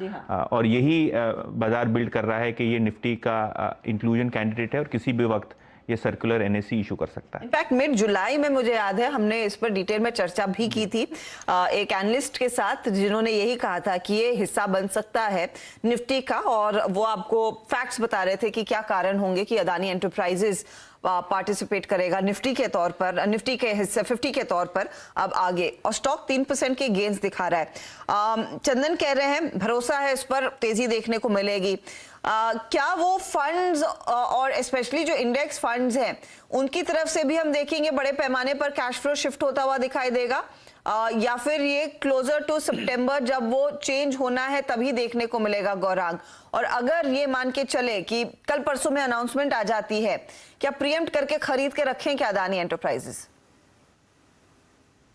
जी हाँ। और यही बाजार बिल्ड कर रहा है कि ये निफ्टी का इंक्लूजन कैंडिडेट है और किसी भी वक्त ये सर्कुलर एनएसई इशू कर सकता है। इनफैक्ट मिड जुलाई में मुझे याद है हमने इस पर डिटेल में चर्चा भी की थी एक एनालिस्ट के साथ, जिन्होंने यही कहा था कि ये हिस्सा बन सकता है निफ्टी का, और वो आपको फैक्ट्स बता रहे थे कि क्या कारण होंगे कि अदानी एंटरप्राइजेस पार्टिसिपेट करेगा निफ्टी के तौर पर, निफ्टी के हिस्से 50 के तौर पर अब आगे, और स्टॉक 3% के गेन्स दिखा रहा है। चंदन कह रहे हैं भरोसा है इस पर तेजी देखने को मिलेगी। क्या वो फंड्स और स्पेशली जो इंडेक्स फंड्स हैं उनकी तरफ से भी हम देखेंगे बड़े पैमाने पर कैश फ्लो शिफ्ट होता हुआ दिखाई देगा, या फिर ये क्लोजर टू सितंबर जब वो चेंज होना है तभी देखने को मिलेगा गौरांग? और अगर ये मान के चले कि कल परसों में अनाउंसमेंट आ जाती है, क्या प्रीएम्प्ट करके खरीद के रखें क्या अदानी एंटरप्राइजेस?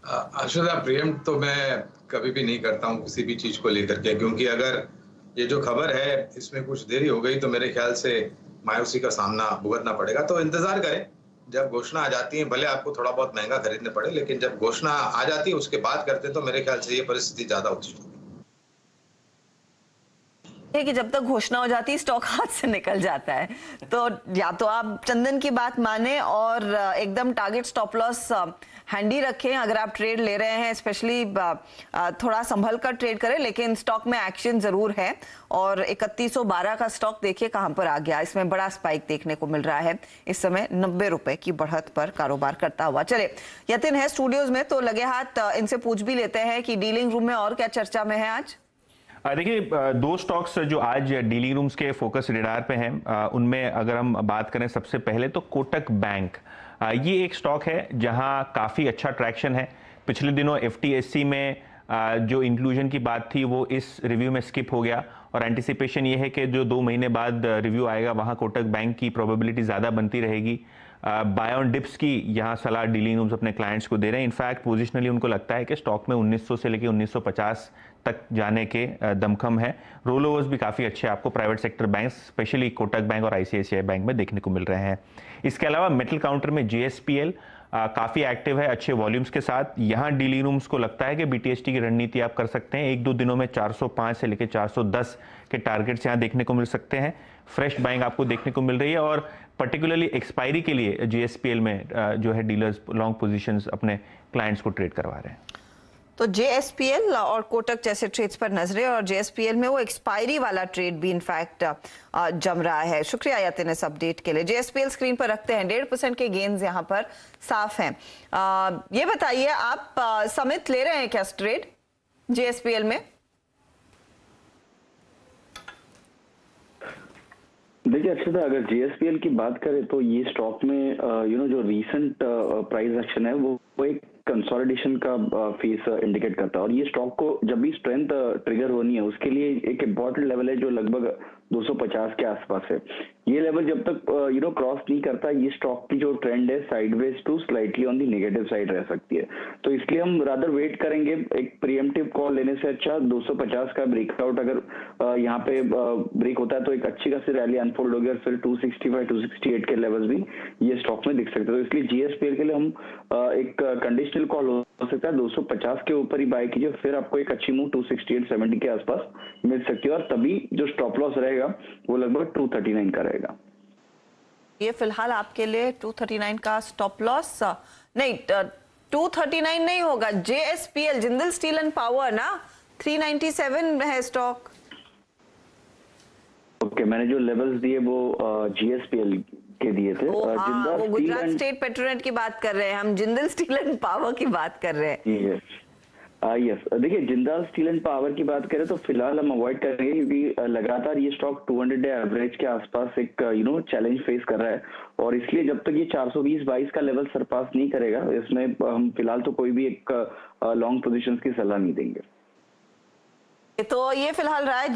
आशुदा, प्रीएम्प्ट तो मैं कभी भी नहीं करता हूं किसी भी चीज को लेकर के, क्योंकि अगर ये जो खबर है इसमें कुछ देरी हो गई तो मेरे ख्याल से मायूसी का सामना भुगतना पड़ेगा। तो इंतजार करें, जब घोषणा आ जाती है, भले आपको थोड़ा बहुत महंगा खरीदने पड़े, लेकिन जब घोषणा आ जाती है उसके बाद करते तो मेरे ख्याल से ये परिस्थिति ज्यादा उचित होगी। कि जब तक घोषणा हो जाती है स्टॉक हाथ से निकल जाता है, तो या तो आप चंदन की बात माने और एकदम टारगेट स्टॉप लॉस हैंडी रखें अगर आप ट्रेड ले रहे हैं, स्पेशली थोड़ा संभल कर ट्रेड करें, लेकिन स्टॉक में एक्शन जरूर है। और 3112 का स्टॉक देखिए कहां पर आ गया, इसमें बड़ा स्पाइक देखने को मिल रहा है इस समय, 90 रुपए की बढ़त पर कारोबार करता हुआ। चले, यतिन है स्टूडियोज में, तो लगे हाथ इनसे पूछ भी लेते हैं कि डीलिंग रूम में और क्या चर्चा में है आज। देखिए, दो स्टॉक्स जो आज डीलिंग रूम्स के फोकस रेडार पे हैं, उनमें अगर हम बात करें सबसे पहले तो कोटक बैंक। ये एक स्टॉक है जहां काफ़ी अच्छा ट्रैक्शन है। पिछले दिनों एफटीएससी में जो इंक्लूजन की बात थी वो इस रिव्यू में स्किप हो गया, और एंटिसिपेशन ये है कि जो 2 महीने बाद रिव्यू आएगा वहां कोटक बैंक की प्रोबेबिलिटी ज़्यादा बनती रहेगी। बाय ऑन डिप्स की यहाँ सलाह डीलिंग रूम्स अपने क्लाइंट्स को दे रहे हैं। इनफैक्ट पोजिशनली उनको लगता है कि स्टॉक में 1900 से लेकर 1950 तक जाने के दमखम है। रोल ओवर्स भी काफ़ी अच्छे आपको private sector bank, specially Kotak bank और आईसीआईसीआई बैंक में देखने को मिल रहे हैं। इसके अलावा मेटल काउंटर में जेएसपीएल काफ़ी एक्टिव है अच्छे वॉल्यूम्स के साथ। यहाँ डीलिंग रूम्स को लगता है कि बीटीएसटी की रणनीति आप कर सकते हैं। 1-2 दिनों में 405 से लेकर 410 के टारगेट्स यहाँ देखने को मिल सकते हैं। फ्रेश बाइंग आपको देखने को मिल रही है, और पर्टिकुलरली एक्सपायरी के लिए जेएसपीएल में जो है डीलर्स लॉन्ग पोजीशंस अपने क्लाइंट्स को ट्रेड करवा रहे हैं। तो जेएसपीएल और कोटक जैसे ट्रेड्स पर नजरें, और जेएसपीएल में वो एक्सपायरी वाला ट्रेड भी इनफैक्ट जम रहा है। शुक्रिया यतिन इस अपडेट के लिए। जेएसपीएल स्क्रीन पर रखते हैं, 1.5% के गेन्स यहां पर साफ हैं। ये बताइए आप समित ले रहे हैं क्या ट्रेड जेएसपीएल में? देखिए अक्षता, अगर जेएसपीएल की बात करें तो ये स्टॉक में जो रीसेंट प्राइस एक्शन है वो एक कंसोलिडेशन का फेस इंडिकेट करता है, और ये स्टॉक को जब भी स्ट्रेंथ ट्रिगर होनी है उसके लिए एक इम्पॉर्टेंट लेवल है जो लगभग 250 के आसपास है। ये लेवल जब तक क्रॉस नहीं करता, ये स्टॉक की जो ट्रेंड है sideways to slightly on the negative side रह सकती है। तो इसलिए हम रादर वेट करेंगे। एक प्रीएम्प्टिव कॉल लेने से अच्छा 250 का ब्रेकआउट अगर यहाँ पे ब्रेक होता है तो एक अच्छी खासी रैली अनफोल्ड होगी, और फिर 265 268 के लेवल्स भी ये स्टॉक में दिख सकते हैं। तो इसलिए जीएसपीएल के लिए हम एक कंडीशनल कॉल हो सकता है 250 के ऊपर ही बाय कीजिए, फिर आपको एक अच्छी मूव 268 70 के आसपास मिल सकती है, और तभी जो स्टॉप लॉस रहेगा वो लगभग 239 का रहेगा। ये फिलहाल आपके लिए 239 का स्टॉप लॉस नहीं, 239 नहीं होगा। JSPL Jindal steel and power ना 397 है स्टॉक। ओके, मैंने जो लेवल्स दिए वो जीएसपीएल के दिए थे। वो गुजरात स्टेट पेट्रोनेट की बात कर रहे हैं हम, जिंदल स्टील एंड पावर की बात कर रहे हैं। यस, देखिए जिंदाल स्टील एंड पावर की बात करें तो फिलहाल हम अवॉइड करेंगे, क्योंकि लगातार ये स्टॉक 200 डे एवरेज के आसपास एक चैलेंज फेस कर रहा है, और इसलिए जब तक ये 420-22 का लेवल सरपास नहीं करेगा, इसमें हम फिलहाल तो कोई भी एक लॉन्ग पोजीशंस की सलाह नहीं देंगे। तो ये फिलहाल रहा है